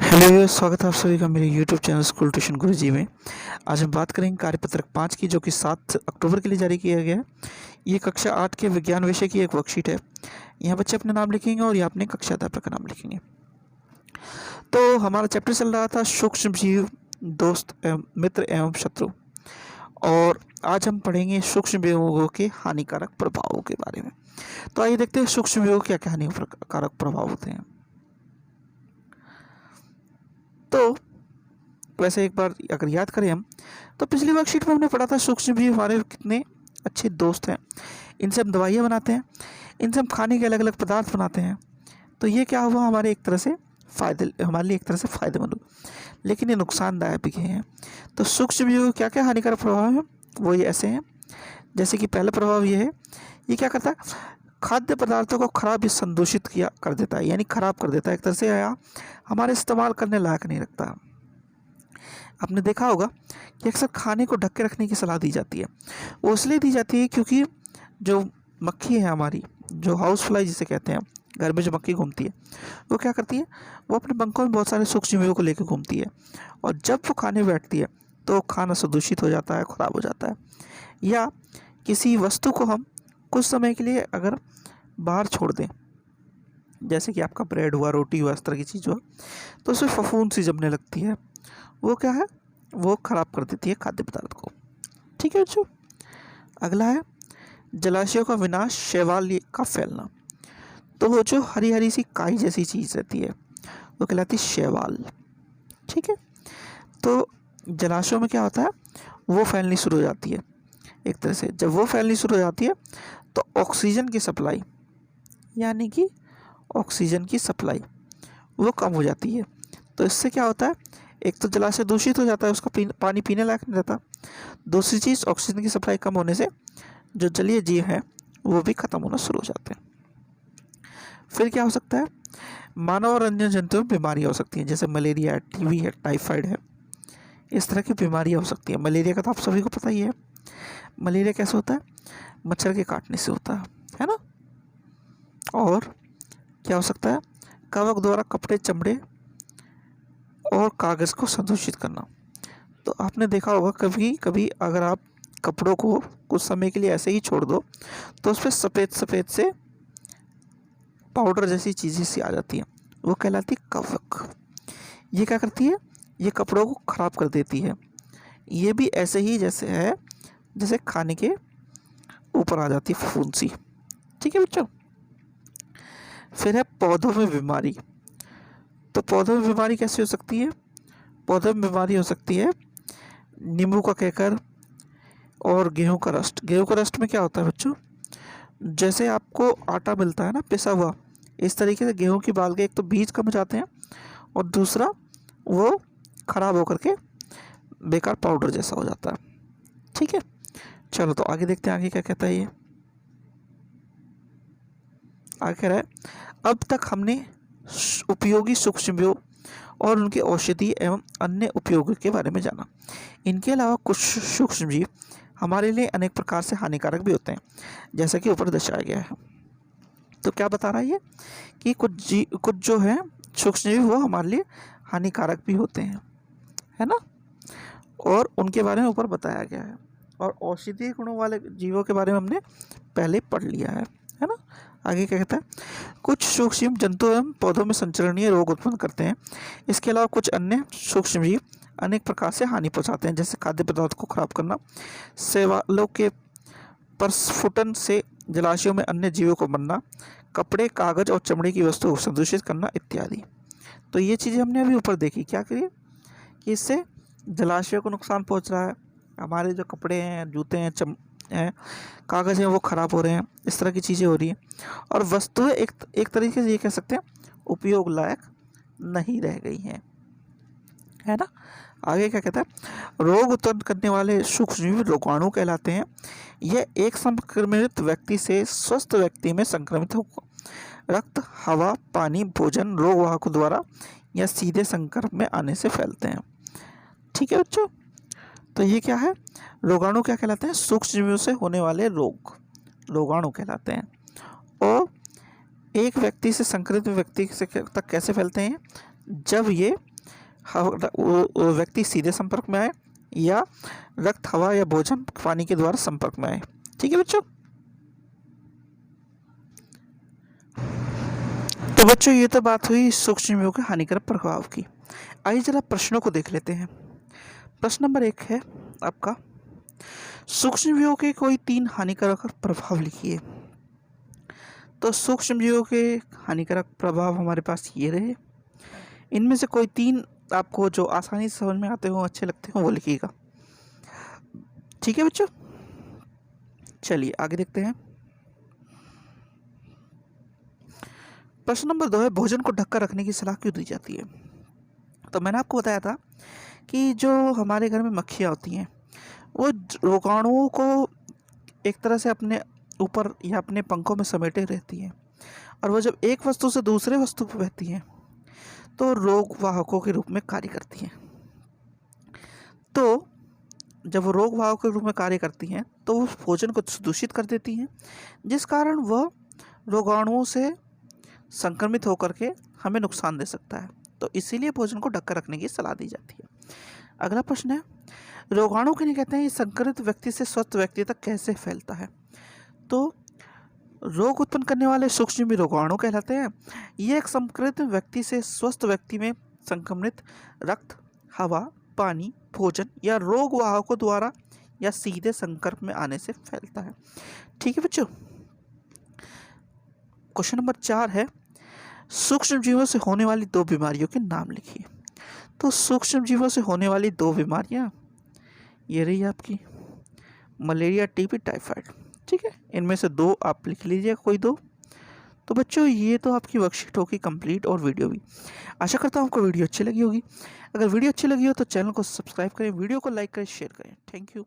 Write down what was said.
Hello viewers, स्वागत है आप सभी का मेरे यूट्यूब चैनल स्कूल ट्यूशन गुरुजी में। आज हम बात करेंगे कार्यपत्रक 5 की, जो कि 7 अक्टूबर के लिए जारी किया गया है। ये कक्षा 8 के विज्ञान विषय की एक वर्कशीट है। यहाँ बच्चे अपने नाम लिखेंगे और यहाँ अपने कक्षा अध्यापक का नाम लिखेंगे। तो हमारा चैप्टर चल रहा था सूक्ष्म जीव, दोस्त एवं मित्र एवं शत्रु, और आज हम पढ़ेंगे सूक्ष्म जीवों के हानिकारक प्रभावों के बारे में। तो आइए देखते हैं सूक्ष्म जीवों के क्या क्या हानिकारक प्रभाव होते हैं। तो वैसे एक बार अगर याद करें हम, तो पिछली वर्कशीट में हमने पढ़ा था सूक्ष्म जीव हमारे कितने अच्छे दोस्त हैं। इनसे हम दवाइयाँ बनाते हैं, इनसे हम खाने के अलग अलग पदार्थ बनाते हैं। तो ये क्या हुआ, हमारे एक तरह से हमारे लिए एक तरह से फ़ायदेमंद हुआ, लेकिन ये नुकसानदायक भी हैं। तो सूक्ष्म जीव क्या क्या हानिकारक प्रभाव हैं, वो ये ऐसे हैं। जैसे कि पहला प्रभाव ये है, ये क्या करता है, खाद्य पदार्थों को खराब या संदूषित किया कर देता है, यानी खराब कर देता है एक तरह से, या हमारे इस्तेमाल करने लायक नहीं रखता। आपने देखा होगा कि अक्सर खाने को ढक के रखने की सलाह दी जाती है। वो इसलिए दी जाती है क्योंकि जो मक्खी है हमारी, जो हाउस फ्लाई जिसे कहते हैं, घर में जो मक्खी घूमती है, वो क्या करती है, वो अपने पंखों में बहुत सारे सूक्ष्म जीवों को लेकर घूमती है, और जब वो खाने बैठती है तो खाना प्रदूषित हो जाता है, ख़राब हो जाता है। या किसी वस्तु को हम कुछ समय के लिए अगर बाहर छोड़ दें, जैसे कि आपका ब्रेड हुआ, रोटी हुआ, इस तरह की चीज़ हुआ, तो उसमें फफूंद सी जमने लगती है। वो क्या है, वो खराब कर देती है खाद्य पदार्थ को। ठीक है बच्चों। अगला है जलाशयों का विनाश, शैवाल का फैलना। तो वो जो हरी हरी सी काई जैसी चीज़ रहती है, वो कहलाती है शैवाल। ठीक है। तो जलाशयों में क्या होता है, वो फैलनी शुरू हो जाती है एक तरह से। जब वो फैलनी शुरू हो जाती है तो ऑक्सीजन की सप्लाई, यानी कि ऑक्सीजन की सप्लाई वो कम हो जाती है। तो इससे क्या होता है, एक तो जलाशय दूषित हो जाता है, उसका पानी पीने लायक नहीं रहता। दूसरी चीज़, ऑक्सीजन की सप्लाई कम होने से जो जलीय जीव हैं वो भी खत्म होना शुरू हो जाते हैं। फिर क्या हो सकता है, मानव और अन्य जंतुओं में बीमारियाँ हो सकती हैं, जैसे मलेरिया है, टीबी है, टाइफाइड है, इस तरह की बीमारियाँ हो सकती हैं। मलेरिया का तो आप सभी को पता ही है। मलेरिया कैसे होता है, मच्छर के काटने से होता है ना। और क्या हो सकता है, कवक द्वारा कपड़े, चमड़े और कागज़ को संदूषित करना। तो आपने देखा होगा कभी कभी अगर आप कपड़ों को कुछ समय के लिए ऐसे ही छोड़ दो, तो उस पर सफ़ेद सफ़ेद से पाउडर जैसी चीज़ें सी आ जाती हैं, वो कहलाती है कवक। ये क्या करती है, ये कपड़ों को ख़राब कर देती है। ये भी ऐसे ही जैसे है, जैसे खाने के ऊपर आ जाती है फफूंद सी। ठीक है बच्चों। फिर है पौधों में बीमारी। तो पौधों में बीमारी कैसे हो सकती है, पौधों में बीमारी हो सकती है नींबू का केकर और गेहूं का रस्ट। गेहूं का रस्ट में क्या होता है बच्चों, जैसे आपको आटा मिलता है ना पिसा हुआ, इस तरीके से गेहूं की बाल के एक तो बीज कम हो जाते हैं, और दूसरा वो खराब होकर के बेकार पाउडर जैसा हो जाता है। ठीक है। चलो तो आगे देखते हैं, आगे क्या कहता है ये। आगे कह रहा है, अब तक हमने उपयोगी सूक्ष्मजीवों और उनके औषधि एवं अन्य उपयोगों के बारे में जाना। इनके अलावा कुछ सूक्ष्मजीव हमारे लिए अनेक प्रकार से हानिकारक भी होते हैं, जैसा कि ऊपर दर्शाया गया है। तो क्या बता रहा है ये, कि कुछ जो है सूक्ष्मजीव वो हमारे लिए हानिकारक भी होते हैं, है ना, और उनके बारे में ऊपर बताया गया है। और औषधीय गुणों वाले जीवों के बारे में हमने पहले पढ़ लिया है ना। आगे क्या कहता है, कुछ सूक्ष्म जंतु एवं पौधों में संचरणीय रोग उत्पन्न करते हैं। इसके अलावा कुछ अन्य सूक्ष्मजीव अनेक प्रकार से हानि पहुंचाते हैं, जैसे खाद्य पदार्थ को खराब करना, शैवालों के प्रस्फुटन से जलाशयों में अन्य जीवों को मरना, कपड़े, कागज और चमड़े की वस्तुओं को संदूषित करना इत्यादि। तो ये चीज़ें हमने अभी ऊपर देखी। क्या करिए कि इससे जलाशयों को नुकसान पहुंच रहा है, हमारे जो कपड़े हैं, जूते हैं, कागज़ हैं, वो ख़राब हो रहे हैं, इस तरह की चीज़ें हो रही हैं, और वस्तुएं एक तरीके से ये कह सकते हैं उपयोग लायक नहीं रह गई हैं, है ना। आगे क्या कहता है, रोग उत्पन्न करने वाले सूक्ष्मजीव रोगाणु कहलाते हैं। यह एक संक्रमित व्यक्ति से स्वस्थ व्यक्ति में संक्रमित हो रक्त, हवा, पानी, भोजन, रोग वाहकों द्वारा या सीधे संपर्क में आने से फैलते हैं। ठीक है बच्चों। तो ये क्या है, रोगाणु क्या कहलाते हैं, सूक्ष्मजीवों से होने वाले रोग रोगाणु कहलाते हैं। और एक व्यक्ति से संक्रमित व्यक्ति से तक कैसे फैलते हैं, जब ये वो व्यक्ति सीधे संपर्क में आए या रक्त, हवा या भोजन, पानी के द्वारा संपर्क में आए। ठीक है बच्चों। तो बच्चों ये तो बात हुई सूक्ष्मजीवों के हानिकारक प्रभाव की। आइए जरा प्रश्नों को देख लेते हैं। प्रश्न नंबर 1 है आपका, सूक्ष्मजीवों के कोई 3 हानिकारक प्रभाव लिखिए। तो सूक्ष्मजीवों के हानिकारक प्रभाव हमारे पास ये रहे, इनमें से कोई 3 आपको जो आसानी से समझ में आते हो, अच्छे लगते हो, वो लिखिएगा। ठीक है बच्चों, चलिए आगे देखते हैं। प्रश्न नंबर 2 है, भोजन को ढककर रखने की सलाह क्यों दी जाती है। तो मैंने आपको बताया था कि जो हमारे घर में मक्खियाँ होती हैं वो रोगाणुओं को एक तरह से अपने ऊपर या अपने पंखों में समेटे रहती हैं, और वो जब एक वस्तु से दूसरे वस्तु पर बहती हैं तो रोग वाहकों के रूप में कार्य करती हैं। तो जब वो रोग वाहक के रूप में कार्य करती हैं तो वो भोजन को दूषित कर देती हैं, जिस कारण वह रोगाणुओं से संक्रमित होकर के हमें नुकसान दे सकता है। तो इसीलिए भोजन को ढककर रखने की सलाह दी जाती है। अगला प्रश्न है, रोगाणु किन्हें कहते हैं, ये संक्रमित व्यक्ति से स्वस्थ व्यक्ति तक कैसे फैलता है। तो रोग उत्पन्न करने वाले सूक्ष्मजीवी रोगाणु कहलाते हैं। ये एक संक्रमित व्यक्ति से स्वस्थ व्यक्ति में संक्रमित रक्त, हवा, पानी, भोजन या रोग वाहकों द्वारा या सीधे संपर्क में आने से फैलता है। ठीक है बच्चों। क्वेश्चन नंबर 4 है, सूक्ष्मजीवों से होने वाली 2 बीमारियों के नाम लिखिए। तो सूक्ष्मजीवों से होने वाली 2 बीमारियां ये रही आपकी मलेरिया, टीबी, टाइफाइड। ठीक है, इनमें से 2 आप लिख लीजिएगा, कोई 2। तो बच्चों ये तो आपकी वर्कशीट होगी कंप्लीट, और वीडियो भी। आशा करता हूँ आपको वीडियो अच्छी लगी होगी। अगर वीडियो अच्छी लगी हो तो चैनल को सब्सक्राइब करें, वीडियो को लाइक करें, शेयर करें। Thank you.